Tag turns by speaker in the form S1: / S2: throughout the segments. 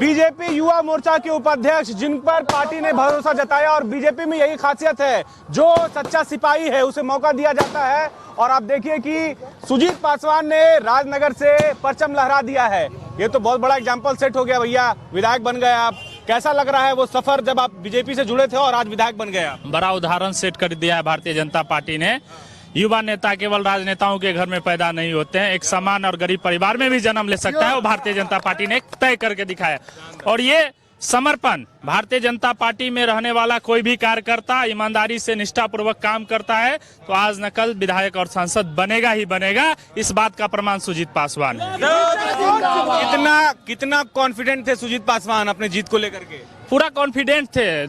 S1: BJP Yuva Morcha के उपाध्यक्ष जिन पर पार्टी ने भरोसा जताया, और बीजेपी में यही खासियत है, जो सच्चा सिपाही है उसे मौका दिया जाता है। और आप देखिए कि सुजीत पासवान ने राजनगर से परचम लहरा दिया है। ये तो बहुत बड़ा एग्जाम्पल सेट हो गया भैया, विधायक बन गए आप। कैसा लग रहा है वो सफर जब आप बीजेपी से जुड़े थे और आज विधायक बन गए?
S2: बड़ा उदाहरण सेट कर दिया है भारतीय जनता पार्टी ने। युवा नेता केवल राजनेताओं के घर में पैदा नहीं होते हैं, एक सामान्य और गरीब परिवार में भी जन्म ले सकता है, वो भारतीय जनता पार्टी ने तय करके दिखाया। और ये समर्पण, भारतीय जनता पार्टी में रहने वाला कोई भी कार्यकर्ता ईमानदारी से निष्ठापूर्वक काम करता है तो आज न कल विधायक और सांसद बनेगा ही बनेगा। इस बात का प्रमाण सुजीत पासवान है।
S1: कितना कॉन्फिडेंट थे सुजीत पासवान अपने जीत को लेकर के?
S2: पूरा कॉन्फिडेंट थे।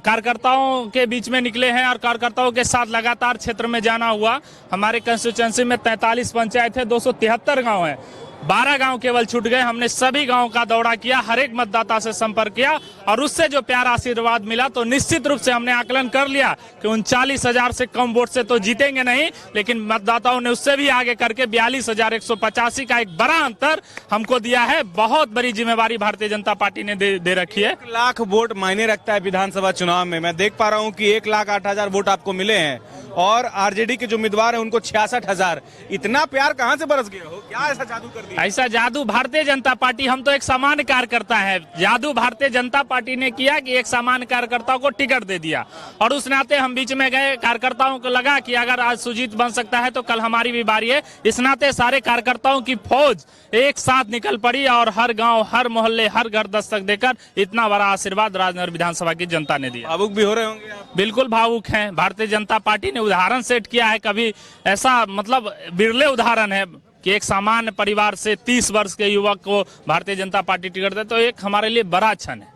S2: कार्यकर्ताओं के बीच में निकले हैं और कार्यकर्ताओं के साथ लगातार क्षेत्र में जाना हुआ। हमारे कंस्टिट्यूएंसी में 43 पंचायत है, 273 गांव है, 12 गांव केवल छूट गए। हमने सभी गांव का दौरा किया, हर एक मतदाता से संपर्क किया और उससे जो प्यारा आशीर्वाद मिला तो निश्चित रूप से हमने आकलन कर लिया कि 39,000 से कम वोट से तो जीतेंगे नहीं, लेकिन मतदाताओं ने उससे भी आगे करके 42,185 का एक बड़ा अंतर हमको दिया है। बहुत बड़ी जिम्मेवारी भारतीय जनता पार्टी ने दे रखी है।
S1: 1 लाख वोट मायने रखता है विधानसभा चुनाव में। मैं देख पा रहा हूँ कि 1,08,000 वोट आपको मिले हैं और आरजेडी के जो उम्मीदवार है उनको 66,000। इतना प्यार कहाँ से बरस गया हो? क्या ऐसा जादू कर दिया?
S2: ऐसा जादू भारतीय जनता पार्टी, हम तो एक सामान्य कार्यकर्ता है, जादू भारतीय जनता पार्टी ने किया कि एक सामान्य कार्यकर्ता को टिकट दे दिया और उस नाते हम बीच में गए। कार्यकर्ताओं को लगा कि अगर आज सुजीत बन सकता है तो कल हमारी भी बारी है। इस नाते सारे कार्यकर्ताओं की फौज एक साथ निकल पड़ी और हर गांव, हर मोहल्ले, हर घर दस्तक देकर इतना बड़ा आशीर्वाद राजनगर विधानसभा की जनता ने दिया।
S1: भावुक भी हो रहे होंगे आप?
S2: बिल्कुल भावुक हैं। भारतीय जनता पार्टी ने उदाहरण सेट किया है, कभी ऐसा मतलब बिरले उदाहरण है कि एक सामान्य परिवार से 30 वर्ष के युवक को भारतीय जनता पार्टी टिकट दे, तो एक हमारे लिए बड़ा क्षण है।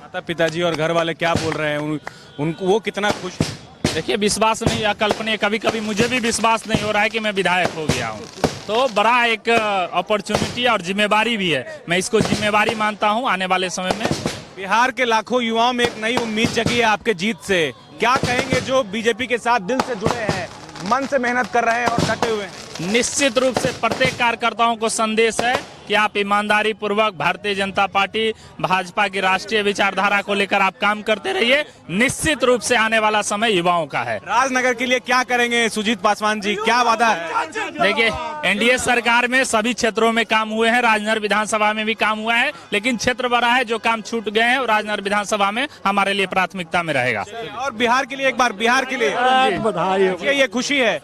S1: माता पिताजी और घर वाले क्या बोल रहे हैं? उनको वो कितना खुश?
S2: देखिए, विश्वास नहीं या कल्पनीय, कभी कभी मुझे भी विश्वास नहीं हो रहा है कि मैं विधायक हो गया हूँ। तो बड़ा एक अपॉर्चुनिटी और जिम्मेवारी भी है, मैं इसको जिम्मेवारी मानता हूँ। आने वाले समय में
S1: बिहार के लाखों युवाओं में एक नई उम्मीद जगी है आपके जीत से। क्या कहेंगे जो बीजेपी के साथ दिल से जुड़े हैं, मन से मेहनत कर रहे हैं और डटे हुए हैं?
S2: निश्चित रूप से प्रत्येक कार्यकर्ताओं को संदेश है कि आप ईमानदारी पूर्वक भारतीय जनता पार्टी, भाजपा की राष्ट्रीय विचारधारा को लेकर आप काम करते रहिए। निश्चित रूप से आने वाला समय युवाओं का है।
S1: राजनगर के लिए क्या करेंगे सुजीत पासवान जी, क्या वादा है?
S2: देखिए, एनडीए सरकार में सभी क्षेत्रों में काम हुए हैं, राजनगर विधानसभा में भी काम हुआ है, लेकिन क्षेत्र बड़ा है, जो काम छूट गए हैं राजनगर विधानसभा में हमारे लिए प्राथमिकता में रहेगा।
S1: और बिहार के लिए एक बार, बिहार के लिए बधाई। ये खुशी है।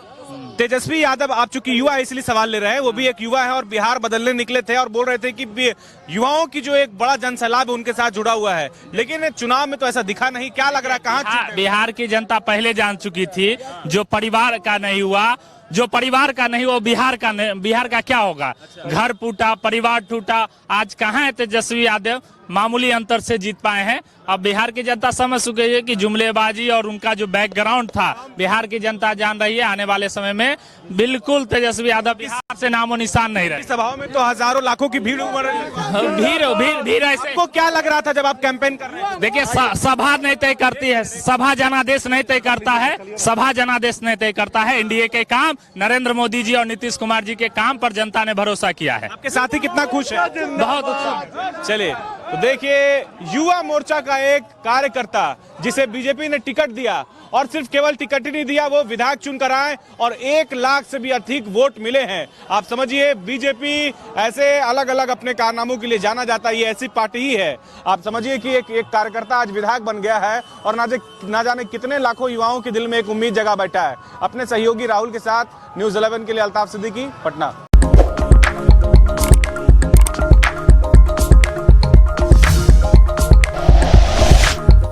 S1: तेजस्वी यादव, आप चूंकि युवा है इसलिए सवाल ले रहे हैं, वो भी एक युवा है और बिहार बदलने निकले थे और बोल रहे थे कि युवाओं की जो एक बड़ा जनसैलाब है उनके साथ जुड़ा हुआ है, लेकिन चुनाव में तो ऐसा दिखा नहीं। क्या लग रहा है, कहाँ?
S2: बिहार की जनता पहले जान चुकी थी, जो परिवार का नहीं हुआ, जो परिवार का नहीं वो बिहार का क्या होगा? घर टूटा, परिवार टूटा। आज कहाँ है तेजस्वी यादव? मामूली अंतर से जीत पाए हैं। अब बिहार की जनता समझ चुकी है कि जुमलेबाजी और उनका जो बैकग्राउंड था बिहार की जनता जान रही है। आने वाले समय में बिल्कुल तेजस्वी यादव बिहार से नामो निशान नहीं रहे।
S1: सभाओं में तो हजारों लाखों की भीड़ उमड़ रही है।
S2: भीड़ ऐसे
S1: आपको क्या लग रहा था जब आप कैंपेन कर रहे थे?
S2: देखिए, सभा नहीं तय करती है, सभा जनादेश नहीं तय करता है, सभा जनादेश नहीं तय करता है। एनडीए के काम, नरेंद्र मोदी जी और नीतीश कुमार जी के काम पर जनता ने भरोसा किया है।
S1: आपके साथी कितना खुश है?
S2: बहुत उत्साह।
S1: चलिए, तो देखिए, युवा मोर्चा का एक कार्यकर्ता जिसे बीजेपी ने टिकट दिया और सिर्फ केवल टिकट ही नहीं दिया, वो विधायक चुनकर आए और 1 लाख से भी अधिक वोट मिले हैं। आप समझिए, बीजेपी ऐसे अलग अलग अपने कारनामों के लिए जाना जाता है, ये ऐसी पार्टी ही है। आप समझिए कि एक कार्यकर्ता आज विधायक बन गया है और ना जाने कितने लाखों युवाओं के दिल में एक उम्मीद जगा बैठा है। अपने सहयोगी राहुल के साथ न्यूज़ 11 के लिए Altaf Siddiqui, Patna.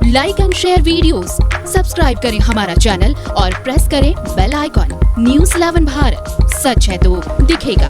S3: Like and share videos, subscribe करें हमारा चैनल और प्रेस करें बेल आइकॉन। न्यूज़ 11 भारत, सच है तो दिखेगा।